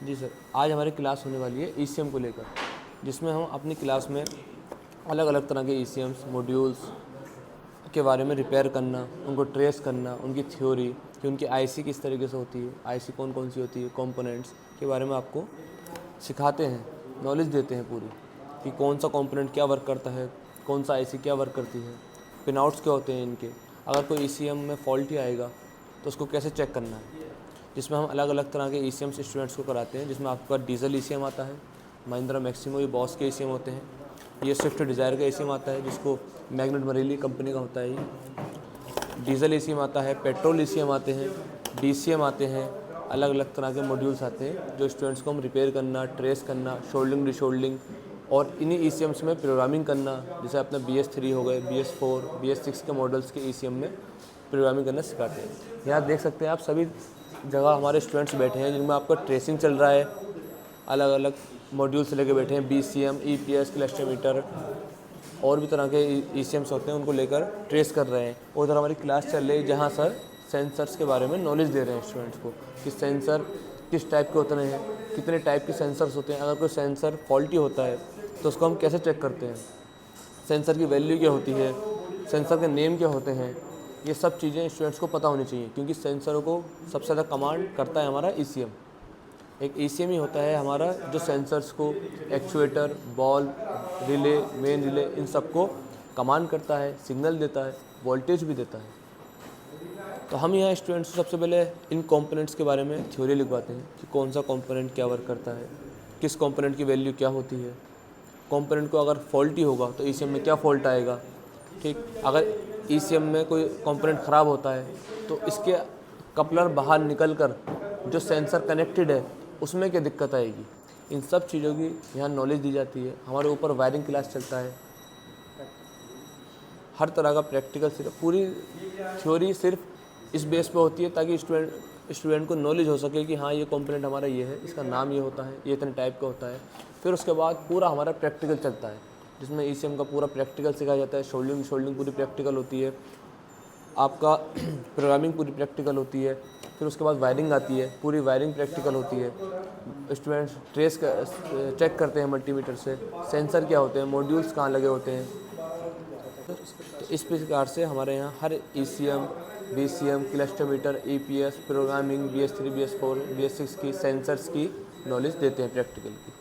जी sir, आज हमारी class होने वाली है ईसीएम को लेकर, जिसमें हम अपनी क्लास में अलग अलग तरह के ईसीएम्स मॉड्यूल्स के बारे में रिपेयर करना, उनको ट्रेस करना, उनकी थ्योरी कि उनकी आईसी किस तरीके से होती है, आईसी कौन कौन सी होती है, कंपोनेंट्स के बारे में आपको सिखाते हैं, नॉलेज देते हैं पूरी कि कौन सा कंपोनेंट क्या वर्क करता है, कौन सा आईसी क्या वर्क करती है, पिन आउट्स क्या होते हैं इनके, अगर कोई ईसीएम में फॉल्ट ही आएगा तो उसको कैसे चेक करना है। जिसमें हम अलग अलग तरह के ईसीएम्स स्टूडेंट्स को कराते हैं, जिसमें आपका डीजल ईसीएम आता है, महिंद्रा मैक्सिमो, ये बॉस के ईसीएम होते हैं, ये स्विफ्ट डिज़ायर का ईसीएम आता है जिसको मैग्नेट मरीली कंपनी का होता है, ये डीजल ईसीएम आता है, पेट्रोल ईसीएम आते हैं, डीसीएम आते हैं, अलग अलग तरह के मॉड्यूल्स आते हैं जो स्टूडेंट्स को हम रिपेयर करना, ट्रेस करना, शोल्डिंग डिशोल्डिंग और इन्हीं ईसीएम्स में प्रोग्रामिंग करना, जैसे अपना BS3 हो गए, BS4, BS6 के मॉडल्स के ईसीएम में प्रोग्रामिंग करना सिखाते हैं। यहाँ देख सकते हैं आप सभी जगह हमारे स्टूडेंट्स बैठे हैं जिनमें आपका ट्रेसिंग चल रहा है, अलग अलग मॉड्यूल से लेके बैठे हैं, BCM, EPS, क्लस्टर मीटर और भी तरह के ECMs होते हैं, उनको लेकर ट्रेस कर रहे हैं। और उधर हमारी क्लास चल रही है जहाँ सर सेंसर्स के बारे में नॉलेज दे रहे हैं स्टूडेंट्स को कि सेंसर किस टाइप के होते हैं, कितने टाइप के सेंसर्स होते हैं, अगर कोई सेंसर फॉल्टी होता है तो उसको हम कैसे चेक करते हैं, सेंसर की वैल्यू क्या होती है, सेंसर के नेम क्या होते हैं, ये सब चीज़ें स्टूडेंट्स को पता होनी चाहिए क्योंकि सेंसरों को सबसे ज़्यादा कमांड करता है हमारा ECM। एक ECM ही होता है हमारा जो सेंसर्स को, actuator, ball, relay, main relay, इन सबको कमांड करता है, सिग्नल देता है, वोल्टेज भी देता है। तो हम यहाँ स्टूडेंट्स को सबसे पहले इन कंपोनेंट्स के बारे में थ्योरी लिखवाते हैं कि कौन सा कंपोनेंट क्या वर्क करता है, किस कंपोनेंट की वैल्यू क्या होती है, कंपोनेंट को अगर फॉल्टी होगा तो ECM में क्या फॉल्ट आएगा, ठीक। अगर ECM में कोई कंपोनेंट ख़राब होता है तो इसके कपलर बाहर निकल कर जो सेंसर कनेक्टेड है उसमें क्या दिक्कत आएगी, इन सब चीज़ों की यहाँ नॉलेज दी जाती है। हमारे ऊपर वायरिंग क्लास चलता है, हर तरह का प्रैक्टिकल, सिर्फ पूरी थ्योरी सिर्फ इस बेस पे होती है ताकि स्टूडेंट को नॉलेज हो सके कि हाँ ये कंपोनेंट हमारा ये है, इसका नाम ये होता है, ये इतने टाइप का होता है। फिर उसके बाद पूरा हमारा प्रैक्टिकल चलता है जिसमें ECM का पूरा प्रैक्टिकल सिखाया जाता है, शोल्डिंग पूरी प्रैक्टिकल होती है, आपका प्रोग्रामिंग पूरी प्रैक्टिकल होती है। फिर उसके बाद वायरिंग आती है, पूरी वायरिंग प्रैक्टिकल होती है। स्टूडेंट्स चेक करते हैं मल्टीमीटर से सेंसर क्या होते हैं, मॉड्यूल्स कहाँ लगे होते हैं। तो इस प्रकार से हमारे यहाँ हर ECM, BCM, cluster meter, EPS, programming, BS3, BS4, BS6 की सेंसर्स की नॉलेज देते हैं प्रैक्टिकल की।